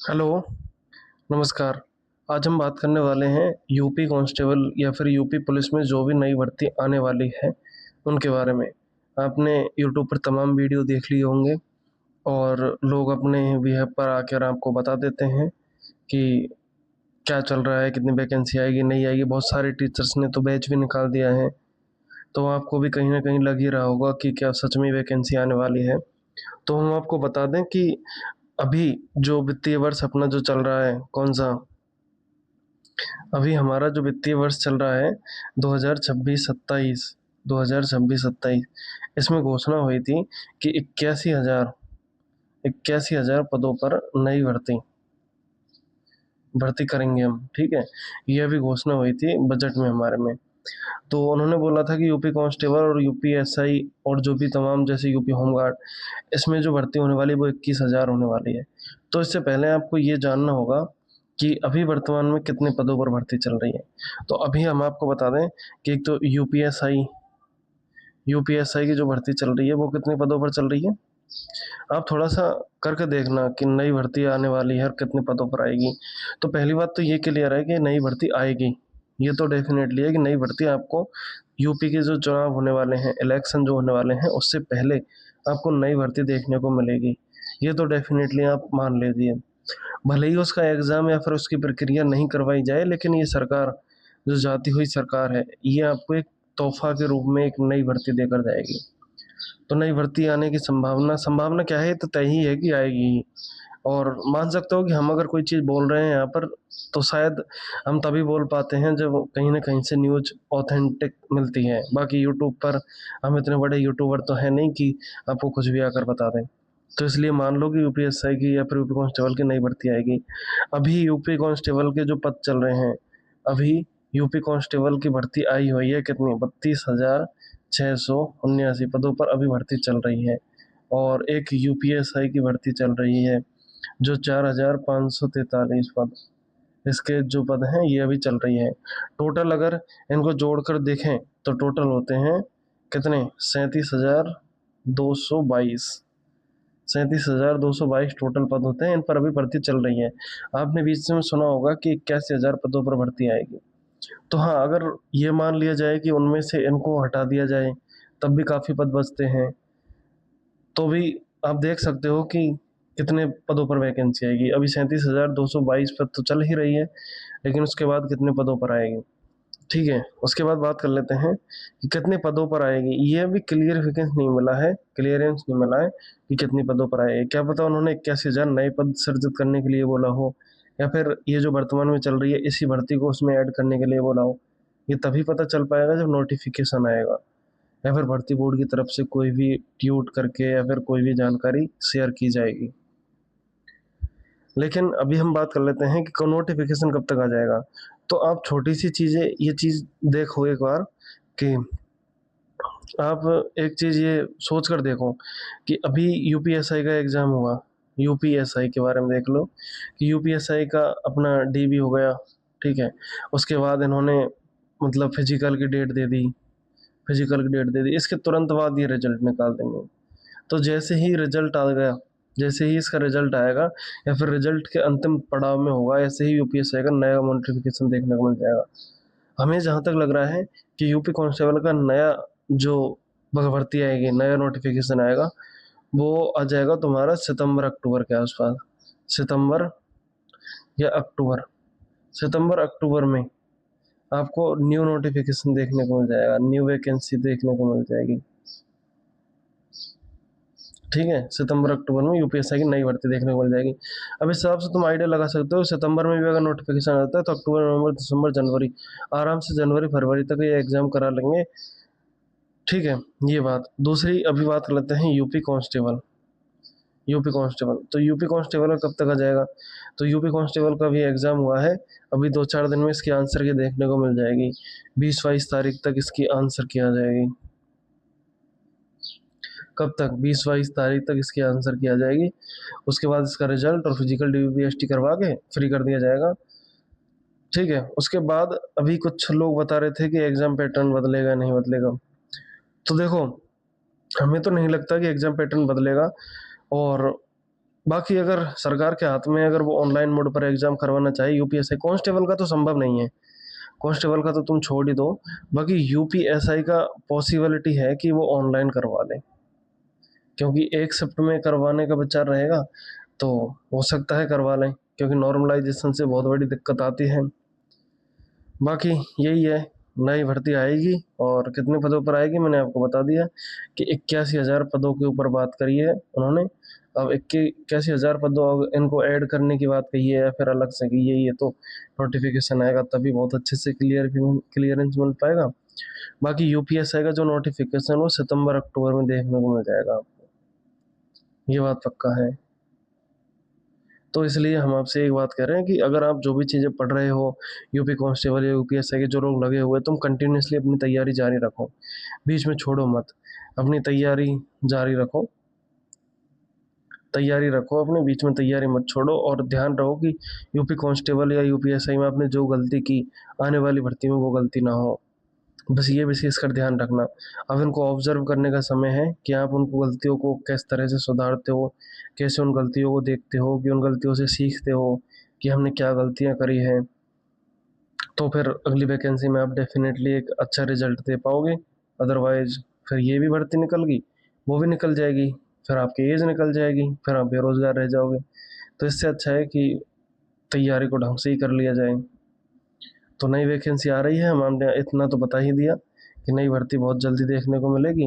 Hello, नमस्कार। आज हम बात करने वाले हैं यूपी कांस्टेबल या फिर यूपी पुलिस में जो भी नई भर्ती आने वाली है, उनके बारे में। आपने यूट्यूब पर तमाम वीडियो देख लिए होंगे और लोग अपने बिहेव पर आकर आपको बता देते हैं कि क्या चल रहा है, कितनी वैकेंसी आएगी, नहीं आएगी। बहुत सारे टीचर्स ने तो बैच भी निकाल दिया है, तो आपको भी कहीं न कहीं लग ही रहा होगा कि क्या सच में वैकेंसी आने वाली है। तो हम आपको बता दें कि अभी जो वित्तीय वर्ष अपना जो चल रहा है, कौन-सा अभी हमारा जो वित्तीय वर्ष चल रहा है 2026-27 2026-27 इसमें घोषणा हुई थी कि 81,000 पदों पर नई भर्ती करेंगे हम, ठीक है? यह भी घोषणा हुई थी बजट में हमारे में। तो उन्होंने बोला था कि यूपी कांस्टेबल और यूपी एसआई और जो भी तमाम जैसे यूपी होमगार्ड, इसमें जो भर्ती होने वाली है वो 21,000 होने वाली है। तो इससे पहले आपको ये जानना होगा कि अभी वर्तमान में कितने पदों पर भर्ती चल रही है। तो अभी हम आपको बता दें कि एक तो यूपीएसआई की जो भर्ती चल रही है वो कितने पदों पर चल रही है। आप थोड़ा-सा करके देखना कि नई भर्ती आने वाली है और कितने पदों पर आएगी। तो पहली बात तो ये क्लियर है कि नई भर्ती आएगी। ये तो डेफ़िनेटली है कि नई भर्ती आपको यूपी के जो चुनाव होने वाले हैं, इलेक्शन जो होने वाले हैं, उससे पहले आपको नई भर्ती देखने को मिलेगी। ये तो डेफ़िनेटली आप मान लीजिए। भले ही उसका एग्ज़ाम या फिर उसकी प्रक्रिया नहीं करवाई जाए, लेकिन ये सरकार, जो जाती हुई सरकार है, ये आपको एक तोहफ़ा के रूप में एक नई भर्ती देकर जाएगी। तो नई भर्ती आने की संभावना संभावना क्या है, ये तो तय ही है कि आएगी ही। और मान सकते हो कि हम अगर कोई चीज़ बोल रहे हैं यहाँ पर, तो शायद हम तभी बोल पाते हैं जब कहीं न कहीं से न्यूज़ ऑथेंटिक मिलती है। बाकी यूट्यूब पर हम इतने बड़े यूट्यूबर तो हैं नहीं कि आपको कुछ भी आकर बता दें। तो इसलिए मान लो कि यूपीएसआई की या फिर यूपी कांस्टेबल की नई भर्ती आएगी। अभी यूपी कांस्टेबल के जो पद चल रहे हैं, अभी यूपी कांस्टेबल की भर्ती आई हुई है कितनी 32,679 पदों पर अभी भर्ती चल रही है। और एक यूपीएसआई की भर्ती चल रही है जो 4,543 पद, इसके जो पद हैं ये अभी चल रही है। टोटल अगर इनको जोड़कर देखें तो टोटल होते हैं कितने 37,222 37,222 टोटल पद होते हैं। इन पर अभी भर्ती चल रही है। आपने बीच में सुना होगा कि 81,000 पदों पर भर्ती आएगी। तो हाँ, अगर ये मान लिया जाए कि उनमें से इनको हटा दिया जाए, तब भी काफ़ी पद बचते हैं। तो भी आप देख सकते हो कि कितने पदों पर वैकेंसी आएगी। अभी 37,222 पद तो चल ही रही है, लेकिन उसके बाद कितने पदों पर आएगी, ठीक है? उसके बाद बात कर लेते हैं कि कितने पदों पर आएगी। ये अभी क्लियरेंस नहीं मिला है कि कितने पदों पर आएगी। क्या पता उन्होंने 81,000 नए पद सृजित करने के लिए बोला हो, या फिर ये जो वर्तमान में चल रही है इसी भर्ती को उसमें ऐड करने के लिए बोला हो। ये तभी पता चल पाएगा जब नोटिफ़िकेशन आएगा, या फिर भर्ती बोर्ड की तरफ से कोई भी ट्वीट करके या फिर कोई भी जानकारी शेयर की जाएगी। लेकिन अभी हम बात कर लेते हैं कि नोटिफ़िकेशन कब तक आ जाएगा। तो आप छोटी-सी चीज़ें ये चीज़ देखो एक बार कि आप एक चीज़ ये सोच कर देखो कि अभी यूपीएसआई का एग्ज़ाम हुआ, यूपीएसआई के बारे में देख लो कि यूपीएसआई का अपना डीबी हो गया, ठीक है? उसके बाद इन्होंने मतलब फिज़िकल की डेट दे दी, इसके तुरंत बाद ये रिज़ल्ट निकाल देंगे। तो जैसे ही इसका रिज़ल्ट आएगा या फिर रिज़ल्ट के अंतिम पड़ाव में होगा, ऐसे ही यूपीएससी का नया नोटिफ़िकेशन देखने को मिल जाएगा। हमें जहाँ तक लग रहा है कि यूपी कांस्टेबल का नया जो भर्ती आएगी, नया नोटिफ़िकेशन आएगा, वो आ जाएगा तुम्हारा सितंबर-अक्टूबर के आस-पास। सितंबर या अक्टूबर, सितंबर-अक्टूबर में आपको न्यू नोटिफ़िकेशन देखने को मिल जाएगा, न्यू वैकेंसी देखने को मिल जाएगी। ठीक है, सितंबर-अक्टूबर में यूपीएससी की नई भर्ती देखने को मिल जाएगी। अब इस हिसाब से तुम आइडिया लगा सकते हो, सितंबर में भी अगर नोटिफिकेशन आता है तो अक्टूबर, नवंबर, दिसंबर, जनवरी, आराम से जनवरी, फरवरी तक ये एग्ज़ाम करा लेंगे। ठीक है, ये बात। दूसरी अभी बात कर लेते हैं यूपी कांस्टेबल। तो यूपी कांस्टेबल कब तक आ जाएगा? तो यूपी कांस्टेबल का भी एग्ज़ाम हुआ है, अभी 2-4 दिन में इसकी आंसर की देखने को मिल जाएगी। 20-22 तारीख तक इसकी आंसर की आ जाएगी। कब तक? 20-22 तारीख तक इसकी आंसर की आ जाएगी। उसके बाद इसका रिजल्ट और फिजिकल डीबीएसटी करवा के फ्री कर दिया जाएगा, ठीक है? उसके बाद अभी कुछ लोग बता रहे थे कि एग्ज़ाम पैटर्न बदलेगा, नहीं बदलेगा। तो देखो, हमें तो नहीं लगता कि एग्ज़ाम पैटर्न बदलेगा। और बाकी अगर सरकार के हाथ में अगर वो ऑनलाइन मोड पर एग्जाम करवाना चाहे यूपीएसआई, कांस्टेबल का तो संभव नहीं है, कांस्टेबल का तो तुम छोड़ ही दो, बाकी यूपीएसआई का पॉसिबिलिटी है कि वो ऑनलाइन करवा लें, क्योंकि एक शिफ्ट में करवाने का विचार रहेगा तो हो सकता है करवा लें, क्योंकि नॉर्मलाइजेशन से बहुत बड़ी दिक्कत आती है। बाकी यही है, नई भर्ती आएगी और कितने पदों पर आएगी मैंने आपको बता दिया कि 81,000 पदों के ऊपर बात करी है उन्होंने। अब 81,000 पदों इनको ऐड करने की बात कही है या फिर अलग से की है, ये तो नोटिफिकेशन आएगा तभी बहुत अच्छे से क्लियरेंस मिल पाएगा। बाकी यूपीएसआई का जो नोटिफिकेशन वो सितंबर अक्टूबर में देखने को मिल जाएगा आपको, ये बात पक्का है। तो इसलिए हम आपसे एक बात कह रहे हैं कि अगर आप जो भी चीज़ें पढ़ रहे हो, यूपी कांस्टेबल या यूपीएसआई के जो लोग लगे हुए, तुम कंटिन्यूसली अपनी तैयारी जारी रखो, बीच में छोड़ो मत, अपनी तैयारी जारी रखो, तैयारी रखो अपने, बीच में तैयारी मत छोड़ो, और ध्यान रहो कि यूपी कांस्टेबल या यूपीएसआई में आपने जो गलती की आने वाली भर्ती में वो गलती ना हो, बस ये विशेष कर ध्यान रखना। अब इनको ऑब्जर्व करने का समय है कि आप उनको गलतियों को किस तरह से सुधारते हो, कैसे उन गलतियों को देखते हो, कि उन गलतियों से सीखते हो कि हमने क्या गलतियां करी हैं, तो फिर अगली वैकेंसी में आप डेफिनेटली एक अच्छा रिजल्ट दे पाओगे। अदरवाइज फिर ये भी भर्ती निकल गई, वो भी निकल जाएगी, फिर आपकी एज निकल जाएगी, फिर आप बेरोजगार रह जाओगे। तो इससे अच्छा है कि तैयारी को ढंग से ही कर लिया जाए। तो नई वैकेंसी आ रही है, हमने इतना तो बता ही दिया कि नई भर्ती बहुत जल्दी देखने को मिलेगी,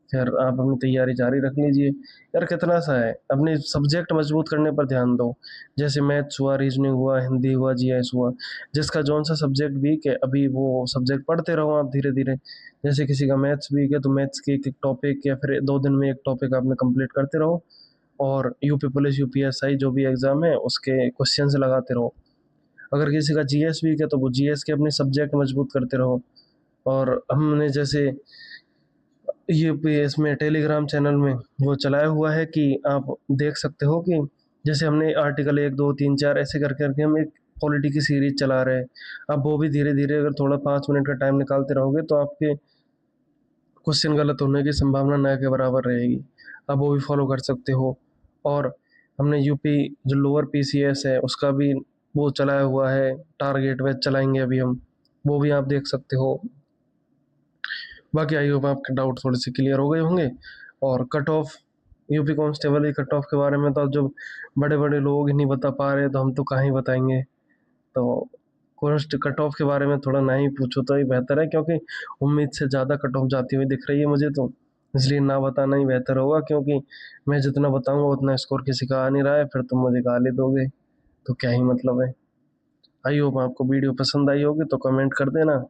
फिर आप अपनी तैयारी जारी रख लीजिए। यार कितना सा है, अपने सब्जेक्ट मजबूत करने पर ध्यान दो, जैसे मैथ्स हुआ, रीजनिंग हुआ, हिंदी हुआ, जीएस हुआ, जिसका जौन सा सब्जेक्ट वीक है अभी वो सब्जेक्ट पढ़ते रहो आप धीरे धीरे। जैसे किसी का मैथ्स वीक है तो मैथ्स के एक एक टॉपिक या फिर 2 दिन में एक टॉपिक आपने कंप्लीट करते रहो, और यूपी पुलिस यूपीएसआई जो भी एग्ज़ाम है उसके क्वेश्चन लगाते रहो। अगर किसी का जीएस वीक है तो वो जीएस के अपने सब्जेक्ट मजबूत करते रहो। और हमने जैसे ये इसमें टेलीग्राम चैनल में वो चलाया हुआ है कि आप देख सकते हो कि जैसे हमने आर्टिकल 1, 2, 3, 4 ऐसे कर करके हम एक पॉलिटी की सीरीज चला रहे हैं। आप वो भी धीरे धीरे अगर थोड़ा 5 मिनट का टाइम निकालते रहोगे तो आपके क्वेश्चन गलत होने की संभावना न के बराबर रहेगी, आप वो भी फॉलो कर सकते हो। और हमने यूपी जो लोअर पीसीएस है उसका भी वो चलाया हुआ है, टारगेट वेज चलाएंगे अभी हम, वो भी आप देख सकते हो। बाकी आई होप आपके डाउट थोड़े से क्लियर हो गए होंगे। और कट ऑफ, यूपी कांस्टेबल की कट ऑफ के बारे में तो जो बड़े बड़े लोग ही नहीं बता पा रहे तो हम तो कहाँ ही बताएंगे। तो कॉन्स्ट कट ऑफ के बारे में थोड़ा ना ही पूछो तो ही बेहतर है, क्योंकि उम्मीद से ज़्यादा कट ऑफ जाती हुई दिख रही है मुझे तो, इसलिए ना बताना ही बेहतर होगा, क्योंकि मैं जितना बताऊंगा उतना स्कोर किसी का आ नहीं रहा है, फिर तुम मुझे गाली दोगे तो क्या ही मतलब है। आई होप आपको वीडियो पसंद आई होगी तो कमेंट कर देना।